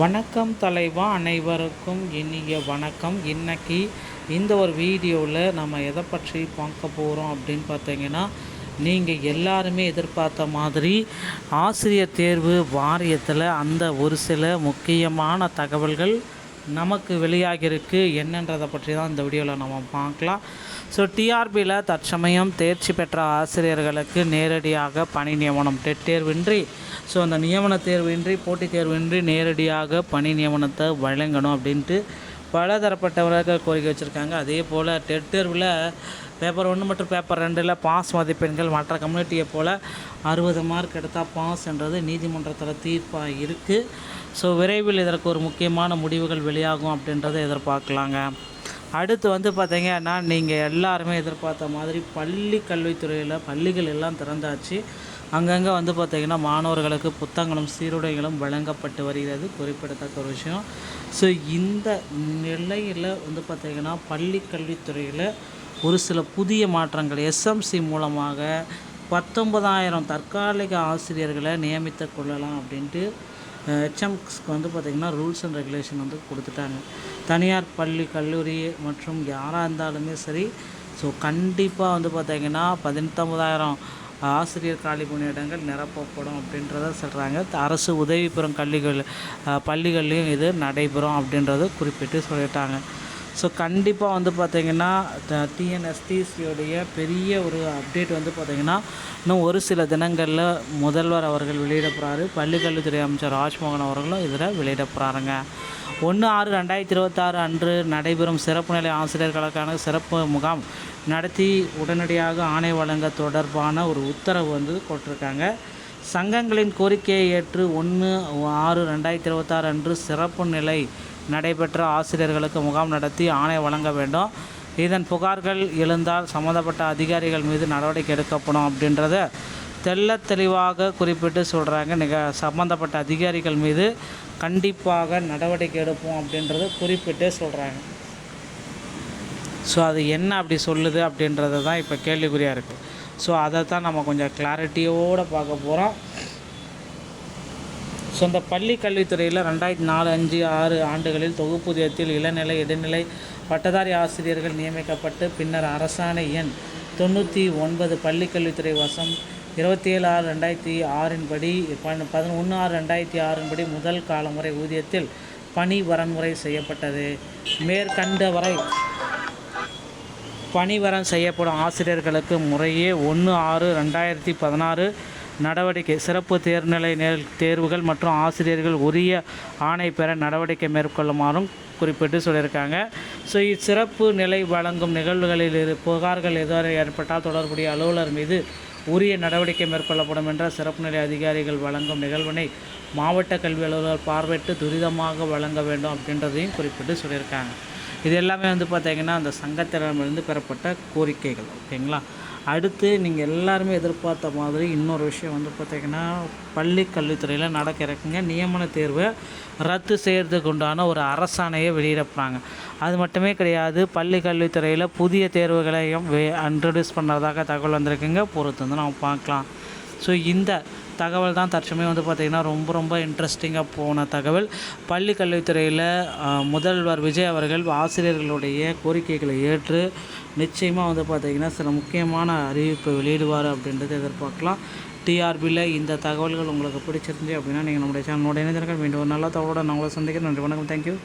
வணக்கம் தலைவா, அனைவருக்கும் இனிய வணக்கம். இன்னைக்கு இந்த ஒரு வீடியோவில் நம்ம எதை பற்றி பார்க்க போகிறோம் அப்படின்னு பார்த்தீங்கன்னா, நீங்கள் எல்லாருமே எதிர்பார்த்த மாதிரி ஆசிரியர் தேர்வு வாரியத்தில் அந்த ஒரு சில முக்கியமான தகவல்கள் நமக்கு வெளியாகிருக்கு. என்னன்றதை பற்றி தான் இந்த வீடியோவில் நம்ம பார்க்கலாம். ஸோ டிஆர்பியில் தற்சமயம் தேர்ச்சி பெற்ற ஆசிரியர்களுக்கு நேரடியாக பணி நியமனம், டெட் தேர்வின்றி, ஸோ அந்த நியமன தேர்வின்றி, போட்டித் தேர்வின்றி நேரடியாக பணி நியமனத்தை வழங்கணும் அப்படின்ட்டு பலதரப்பட்டவர்கள் கோரிக்கை வச்சுருக்காங்க. அதே போல் டெட் தேர்வில் பேப்பர் 1 மற்றும் பேப்பர் 2ல் பாஸ் மதிப்பெண்கள் மற்ற கம்யூனிட்டியை போல் 60 மார்க் எடுத்தால் பாஸ் என்றது நீதிமன்றத்தில் தீர்ப்பாக இருக்குது. ஸோ விரைவில் இதற்கு ஒரு முக்கியமான முடிவுகள் வெளியாகும் அப்படின்றத எதிர்பார்க்கலாங்க. அடுத்து பார்த்திங்கன்னா, நீங்கள் எல்லாருமே எதிர்பார்த்த மாதிரி பள்ளி கல்வித்துறையில் பள்ளிகள் எல்லாம் திறந்தாச்சு. அங்கங்கே பார்த்திங்கன்னா மாணவர்களுக்கு புத்தகங்களும் சீருடைகளும் வழங்கப்பட்டு வருகிறது, குறிப்பிடத்தக்க ஒரு விஷயம். ஸோ இந்த நிலையில் பார்த்திங்கன்னா பள்ளி கல்வித்துறையில் ஒரு சில புதிய மாற்றங்கள் எஸ்எம்சி மூலமாக 19,000 தற்காலிக ஆசிரியர்களை நியமித்து கொள்ளலாம் அப்படின்ட்டு ஹெச்எம்ஸ்க்கு பார்த்திங்கன்னா ரூல்ஸ் அண்ட் ரெகுலேஷன் கொடுத்துட்டாங்க. தனியார் பள்ளி கல்லூரி மற்றும் யாராக இருந்தாலுமே சரி, ஸோ கண்டிப்பாக பார்த்திங்கன்னா 19,000 ஆசிரியர் காலி பணியிடங்கள் நிரப்பப்படும் அப்படின்றத சொல்கிறாங்க. அரசு உதவி பெறும் பள்ளிகள்லேயும் இது நடைபெறும் அப்படின்றத குறிப்பிட்டு சொல்லிட்டாங்க. ஸோ கண்டிப்பாக பார்த்திங்கன்னா டிஎன்எஸ்டிசியோடைய பெரிய ஒரு அப்டேட் பார்த்திங்கன்னா இன்னும் ஒரு சில தினங்களில் முதல்வர் அவர்கள் வெளியிட போகிறாரு. பள்ளிக்கல்வித்துறை அமைச்சர் ராஜ்மோகன் அவர்களும் இதில் வெளியிட போகிறாருங்க. 1/6/2026 அன்று நடைபெறும் சிறப்பு நிலை ஆசிரியர்களுக்கான சிறப்பு முகாம் நடத்தி உடனடியாக ஆணை வழங்க தொடர்பான ஒரு உத்தரவு போட்டிருக்காங்க. சங்கங்களின் கோரிக்கையை ஏற்று 1/6/2026 அன்று சிறப்பு நிலை நடைபெற்ற ஆசிரியர்களுக்கு முகாம் நடத்தி ஆணை வழங்க வேண்டும். இதன் புகார்கள் எழுந்தால் சம்மந்தப்பட்ட அதிகாரிகள் மீது நடவடிக்கை எடுக்கப்படும் அப்படின்றத தெளிவாக குறிப்பிட்டு சொல்கிறாங்க. சம்மந்தப்பட்ட அதிகாரிகள் மீது கண்டிப்பாக நடவடிக்கை எடுப்போம் அப்படின்றத குறிப்பிட்டே சொல்கிறாங்க. ஸோ அது என்ன அப்படி சொல்லுது அப்படின்றது தான் இப்போ கேள்விக்குறியாக இருக்குது. ஸோ அதை தான் நம்ம கொஞ்சம் கிளாரிட்டியோடு பார்க்க போகிறோம். ஸோ இந்த பள்ளி கல்வித்துறையில் 2004, 5, 6 ஆண்டுகளில் தொகுப்பூதியத்தில் இளநிலை, இடைநிலை, பட்டதாரி ஆசிரியர்கள் நியமிக்கப்பட்டு பின்னர் அரசாணை எண் 99 பள்ளிக்கல்வித்துறை வசம் 27/6/2006 படி 11/6/2006 படி முதல் காலமுறை ஊதியத்தில் பணி வரன்முறை செய்யப்பட்டது. மேற்கண்டவரை பணிவரம் செய்யப்படும் ஆசிரியர்களுக்கு முறையே 1/6/2016 நடவடிக்கை, சிறப்பு தேர்நிலை தேர்வுகள் மற்றும் ஆசிரியர்கள் உரிய ஆணை பெற நடவடிக்கை மேற்கொள்ளுமாறும் குறிப்பிட்டு சொல்லியிருக்காங்க. ஸோ இச்சிறப்பு நிலை வழங்கும் நிகழ்வுகளில் புகார்கள் எதாவது ஏற்பட்டால் தொடர்புடைய அலுவலர் மீது உரிய நடவடிக்கை மேற்கொள்ளப்படும் என்ற சிறப்பு நிலை அதிகாரிகள் வழங்கும் நிகழ்வினை மாவட்ட கல்வி அலுவலர் பார்வையிட்டு துரிதமாக வழங்க வேண்டும் அப்படின்றதையும் குறிப்பிட்டு சொல்லியிருக்காங்க. இது எல்லாமே பார்த்திங்கன்னா அந்த சங்கத்திடமிருந்து பெறப்பட்ட கோரிக்கைகள். ஓகேங்களா. அடுத்து நீங்கள் எல்லாருமே எதிர்பார்த்த மாதிரி இன்னொரு விஷயம் பார்த்திங்கன்னா பள்ளி கல்வித்துறையில் நடக்க இருக்குங்க. நியமன தேர்வை ரத்து செய்கிறதுக்கு உண்டான ஒரு அரசாணையை வெளியிடப்படுறாங்க. அது மட்டுமே கிடையாது, பள்ளி கல்வித்துறையில் புதிய தேர்வுகளையும் இன்ட்ரடியூஸ் பண்ணுறதாக தகவல் வந்திருக்குங்க. பொறுத்து நம்ம பார்க்கலாம். ஸோ இந்த தகவல் தான் தற்சமயம் பார்த்திங்கன்னா ரொம்ப இன்ட்ரெஸ்டிங்காக போன தகவல். பள்ளி கல்வித்துறையில் முதல்வர் விஜய் அவர்கள் ஆசிரியர்களுடைய கோரிக்கைகளை ஏற்று நிச்சயமாக பார்த்திங்கன்னா சில முக்கியமான அறிவிப்பை வெளியிடுவார் அப்படின்றத எதிர்பார்க்கலாம். டிஆர்பியில் இந்த தகவல்கள் உங்களுக்கு பிடிச்சிருந்துச்சு அப்படின்னா நீங்கள் நம்முடைய சேனலோட இணைந்திருங்கள். மீண்டும் ஒரு நல்ல தகவலோடு நான் உங்களை சந்திக்கிறேன். நன்றி, வணக்கம், தேங்க்யூ.